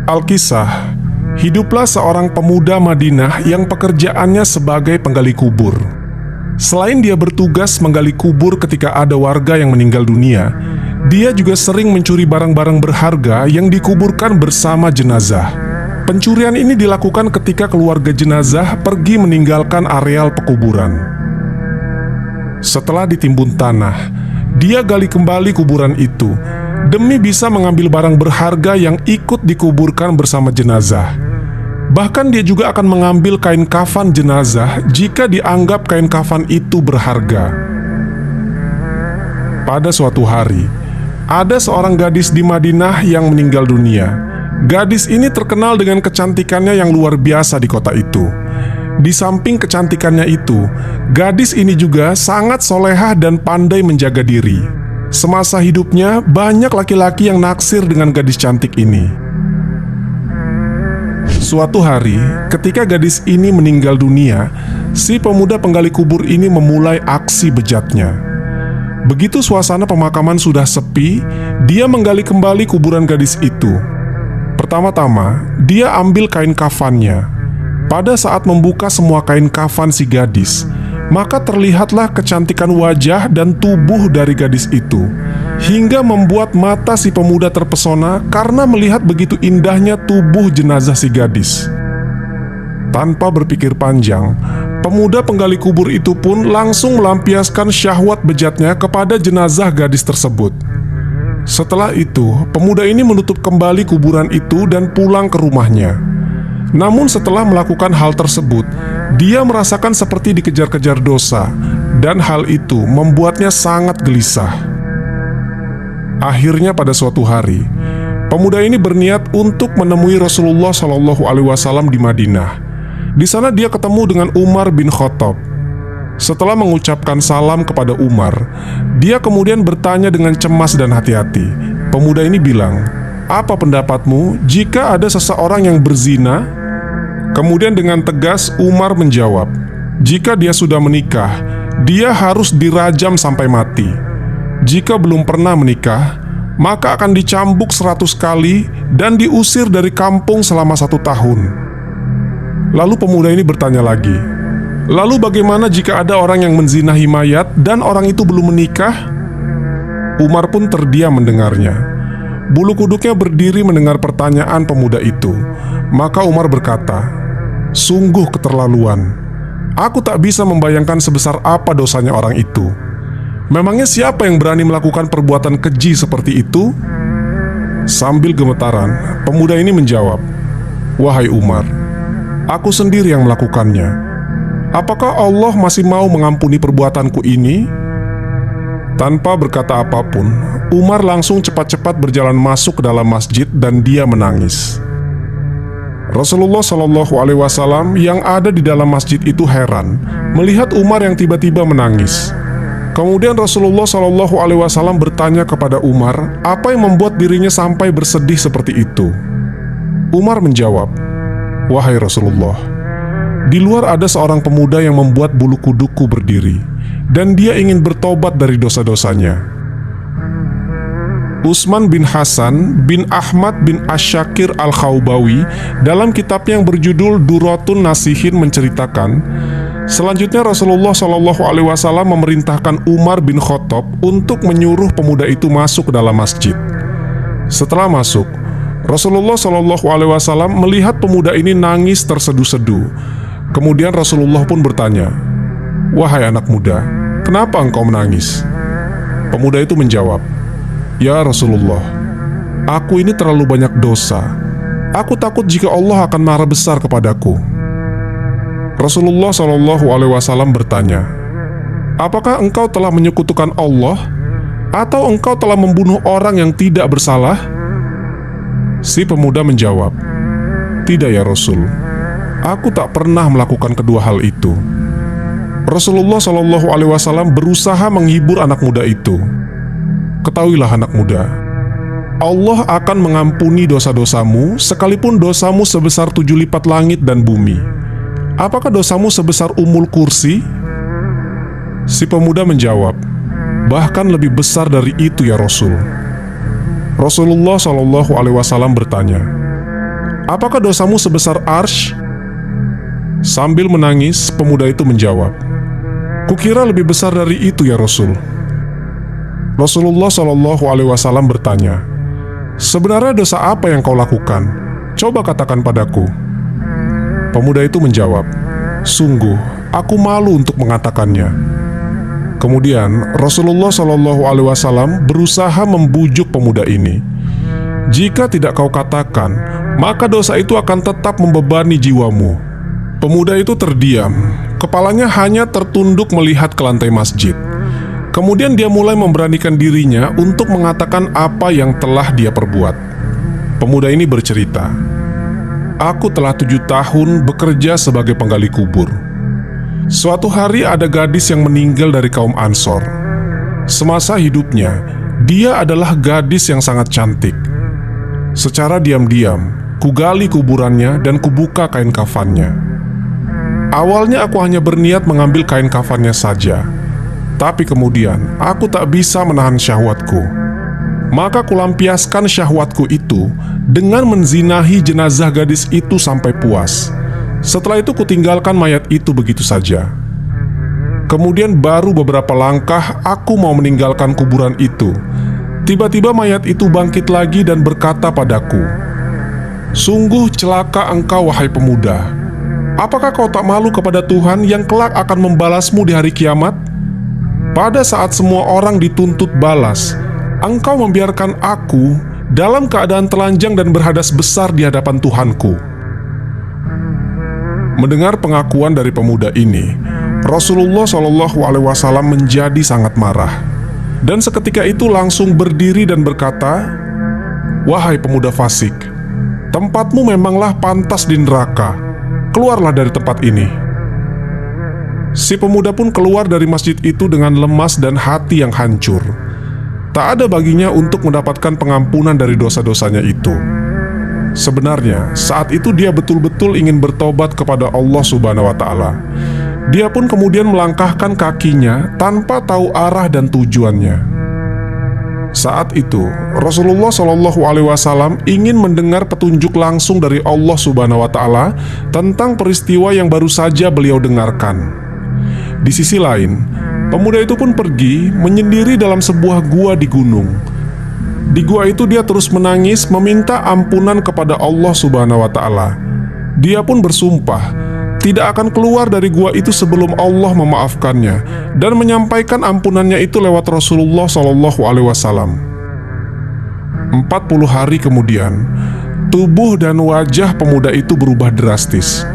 Alkisah, hiduplah seorang pemuda Madinah yang pekerjaannya sebagai penggali kubur. Selain dia bertugas menggali kubur ketika ada warga yang meninggal dunia, dia juga sering mencuri barang-barang berharga yang dikuburkan bersama jenazah. Pencurian ini dilakukan ketika keluarga jenazah pergi meninggalkan areal pekuburan. Setelah ditimbun tanah, dia gali kembali kuburan itu demi bisa mengambil barang berharga yang ikut dikuburkan bersama jenazah. Bahkan dia juga akan mengambil kain kafan jenazah jika dianggap kain kafan itu berharga. Pada suatu hari, ada seorang gadis di Madinah yang meninggal dunia. Gadis ini terkenal dengan kecantikannya yang luar biasa di kota itu. Di samping kecantikannya itu, gadis ini juga sangat solehah dan pandai menjaga diri. Semasa hidupnya, banyak laki-laki yang naksir dengan gadis cantik ini. Suatu hari, ketika gadis ini meninggal dunia, si pemuda penggali kubur ini memulai aksi bejatnya. Begitu suasana pemakaman sudah sepi, dia menggali kembali kuburan gadis itu. Pertama-tama, dia ambil kain kafannya. Pada saat membuka semua kain kafan si gadis, maka terlihatlah kecantikan wajah dan tubuh dari gadis itu, hingga membuat mata si pemuda terpesona karena melihat begitu indahnya tubuh jenazah si gadis. Tanpa berpikir panjang, pemuda penggali kubur itu pun langsung melampiaskan syahwat bejatnya kepada jenazah gadis tersebut. Setelah itu, pemuda ini menutup kembali kuburan itu dan pulang ke rumahnya. Namun setelah melakukan hal tersebut, dia merasakan seperti dikejar-kejar dosa, dan hal itu membuatnya sangat gelisah. Akhirnya pada suatu hari, pemuda ini berniat untuk menemui Rasulullah SAW di Madinah. Di sana dia ketemu dengan Umar bin Khattab. Setelah mengucapkan salam kepada Umar, dia kemudian bertanya dengan cemas dan hati-hati. Pemuda ini bilang, "Apa pendapatmu jika ada seseorang yang berzina?" Kemudian dengan tegas Umar menjawab, "Jika dia sudah menikah, dia harus dirajam sampai mati. Jika belum pernah menikah, maka akan dicambuk 100 kali dan diusir dari kampung selama 1 tahun." Lalu pemuda ini bertanya lagi, "Lalu bagaimana jika ada orang yang menzinahi mayat dan orang itu belum menikah?" Umar pun terdiam mendengarnya. Bulu kuduknya berdiri mendengar pertanyaan pemuda itu. Maka Umar berkata, "Sungguh keterlaluan. Aku tak bisa membayangkan sebesar apa dosanya orang itu. Memangnya siapa yang berani melakukan perbuatan keji seperti itu?" Sambil gemetaran, pemuda ini menjawab, "Wahai Umar, aku sendiri yang melakukannya. Apakah Allah masih mau mengampuni perbuatanku ini?" Tanpa berkata apapun, Umar langsung cepat-cepat berjalan masuk ke dalam masjid dan dia menangis. Rasulullah SAW yang ada di dalam masjid itu heran melihat Umar yang tiba-tiba menangis. Kemudian Rasulullah SAW bertanya kepada Umar apa yang membuat dirinya sampai bersedih seperti itu. Umar menjawab, "Wahai Rasulullah, di luar ada seorang pemuda yang membuat bulu kudukku berdiri, dan dia ingin bertobat dari dosa-dosanya." Utsman bin Hasan bin Ahmad bin Asyakir Al-Khawbawi dalam kitabnya yang berjudul Duratun Nasihin menceritakan, selanjutnya Rasulullah SAW memerintahkan Umar bin Khattab untuk menyuruh pemuda itu masuk ke dalam masjid. Setelah masuk, Rasulullah SAW melihat pemuda ini nangis terseduh-seduh. Kemudian Rasulullah pun bertanya, "Wahai anak muda, kenapa engkau menangis?" Pemuda itu menjawab, "Ya Rasulullah, aku ini terlalu banyak dosa. Aku takut jika Allah akan marah besar kepadaku." Rasulullah SAW bertanya, "Apakah engkau telah menyekutukan Allah? Atau engkau telah membunuh orang yang tidak bersalah?" Si pemuda menjawab, "Tidak ya Rasul, aku tak pernah melakukan kedua hal itu." Rasulullah SAW berusaha menghibur anak muda itu. "Ketahuilah anak muda, Allah akan mengampuni dosa-dosamu sekalipun dosamu sebesar 7 lipat langit dan bumi. Apakah dosamu sebesar Ummul Kursi?" Si pemuda menjawab, "Bahkan lebih besar dari itu ya Rasul." Rasulullah SAW bertanya, apakah dosamu sebesar arsy?" Sambil menangis, pemuda itu menjawab, "Kukira lebih besar dari itu ya Rasul." Rasulullah SAW bertanya, "Sebenarnya dosa apa yang kau lakukan? Coba katakan padaku." Pemuda itu menjawab, "Sungguh, aku malu untuk mengatakannya." Kemudian Rasulullah SAW berusaha membujuk pemuda ini. "Jika tidak kau katakan, maka dosa itu akan tetap membebani jiwamu." Pemuda itu terdiam, kepalanya hanya tertunduk melihat ke lantai masjid. Kemudian dia mulai memberanikan dirinya untuk mengatakan apa yang telah dia perbuat. Pemuda ini bercerita, "Aku telah 7 tahun bekerja sebagai penggali kubur. Suatu hari ada gadis yang meninggal dari kaum Ansor. Semasa hidupnya, dia adalah gadis yang sangat cantik. Secara diam-diam, kugali kuburannya dan kubuka kain kafannya. Awalnya aku hanya berniat mengambil kain kafannya saja, tapi kemudian aku tak bisa menahan syahwatku. Maka kulampiaskan syahwatku itu dengan menzinahi jenazah gadis itu sampai puas. Setelah itu kutinggalkan mayat itu begitu saja. Kemudian baru beberapa langkah aku mau meninggalkan kuburan itu. Tiba-tiba mayat itu bangkit lagi dan berkata padaku, 'Sungguh celaka engkau wahai pemuda. Apakah kau tak malu kepada Tuhan yang kelak akan membalasmu di hari kiamat? Pada saat semua orang dituntut balas, engkau membiarkan aku dalam keadaan telanjang dan berhadas besar di hadapan Tuhanku.'" Mendengar pengakuan dari pemuda ini, Rasulullah SAW menjadi sangat marah, dan seketika itu langsung berdiri dan berkata, "Wahai pemuda fasik, tempatmu memanglah pantas di neraka. Keluarlah dari tempat ini." Si pemuda pun keluar dari masjid itu dengan lemas dan hati yang hancur. Tak ada baginya untuk mendapatkan pengampunan dari dosa-dosanya itu. Sebenarnya, saat itu dia betul-betul ingin bertobat kepada Allah Subhanahu wa Ta'ala. Dia pun kemudian melangkahkan kakinya tanpa tahu arah dan tujuannya. Saat itu, Rasulullah SAW ingin mendengar petunjuk langsung dari Allah Subhanahu wa Ta'ala tentang peristiwa yang baru saja beliau dengarkan. Di sisi lain, pemuda itu pun pergi menyendiri dalam sebuah gua di gunung. Di gua itu dia terus menangis meminta ampunan kepada Allah Subhanahu wa Ta'ala. Dia pun bersumpah tidak akan keluar dari gua itu sebelum Allah memaafkannya dan menyampaikan ampunannya itu lewat Rasulullah SAW. 40 hari kemudian, tubuh dan wajah pemuda itu berubah drastis.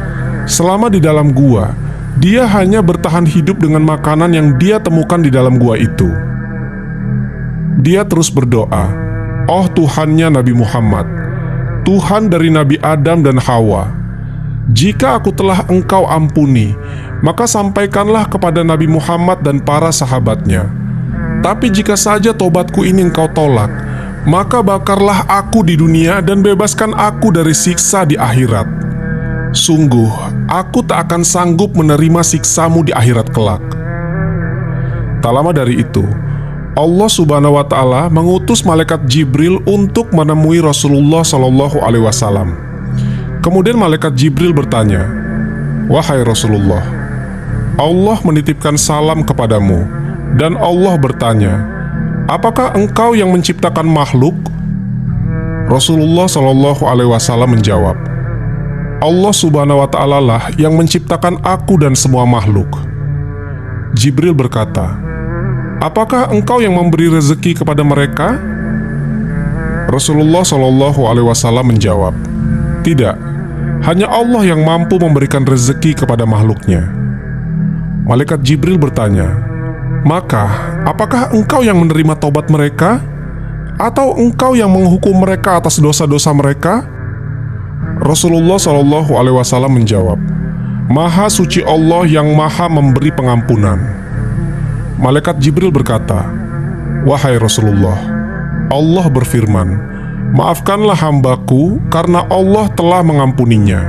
Selama di dalam gua, dia hanya bertahan hidup dengan makanan yang dia temukan di dalam gua itu. Dia terus berdoa, "Oh Tuhannya Nabi Muhammad, Tuhan dari Nabi Adam dan Hawa, jika aku telah Engkau ampuni, maka sampaikanlah kepada Nabi Muhammad dan para sahabatnya. Tapi jika saja tobatku ini Engkau tolak, maka bakarlah aku di dunia dan bebaskan aku dari siksa di akhirat. Sungguh, aku tak akan sanggup menerima siksamu di akhirat kelak." Tak lama dari itu, Allah Subhanahu wa Ta'ala mengutus malaikat Jibril untuk menemui Rasulullah SAW. Kemudian malaikat Jibril bertanya, "Wahai Rasulullah, Allah menitipkan salam kepadamu, dan Allah bertanya, apakah engkau yang menciptakan makhluk?" Rasulullah SAW menjawab, "Allah Subhanahu wa Ta'ala lah yang menciptakan aku dan semua makhluk." Jibril berkata, "Apakah engkau yang memberi rezeki kepada mereka?" Rasulullah SAW menjawab, "Tidak, hanya Allah yang mampu memberikan rezeki kepada makhluknya." Malaikat Jibril bertanya, "Maka, apakah engkau yang menerima taubat mereka? Atau engkau yang menghukum mereka atas dosa-dosa mereka?" Rasulullah SAW menjawab, "Maha suci Allah yang maha memberi pengampunan." Malaikat Jibril berkata, "Wahai Rasulullah, Allah berfirman, maafkanlah hambaku karena Allah telah mengampuninya."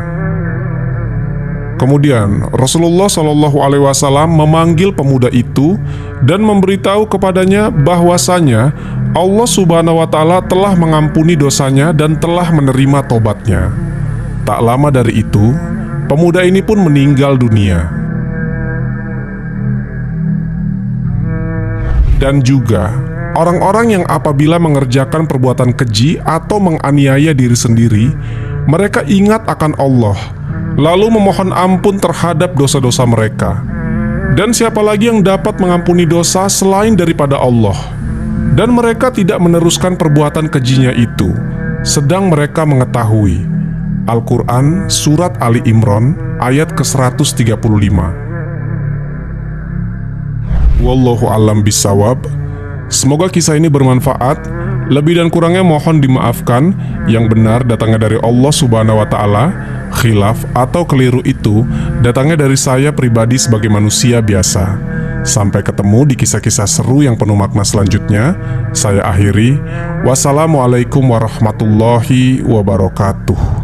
Kemudian Rasulullah SAW memanggil pemuda itu dan memberitahu kepadanya bahwasanya Allah Subhanahu wa Ta'ala telah mengampuni dosanya dan telah menerima tobatnya. Tak lama dari itu, pemuda ini pun meninggal dunia. Dan juga orang-orang yang apabila mengerjakan perbuatan keji atau menganiaya diri sendiri, mereka ingat akan Allah, lalu memohon ampun terhadap dosa-dosa mereka. Dan siapa lagi yang dapat mengampuni dosa selain daripada Allah? Dan mereka tidak meneruskan perbuatan kejinya itu, sedang mereka mengetahui. Al-Quran Surat Ali Imran ayat ke-135. Wallahu a'lam bishawab. Semoga kisah ini bermanfaat. Lebih dan kurangnya mohon dimaafkan. Yang benar datangnya dari Allah Subhanahu wa Ta'ala. Khilaf atau keliru itu datangnya dari saya pribadi sebagai manusia biasa. Sampai ketemu di kisah-kisah seru yang penuh makna selanjutnya. Saya akhiri. Wassalamualaikum warahmatullahi wabarakatuh.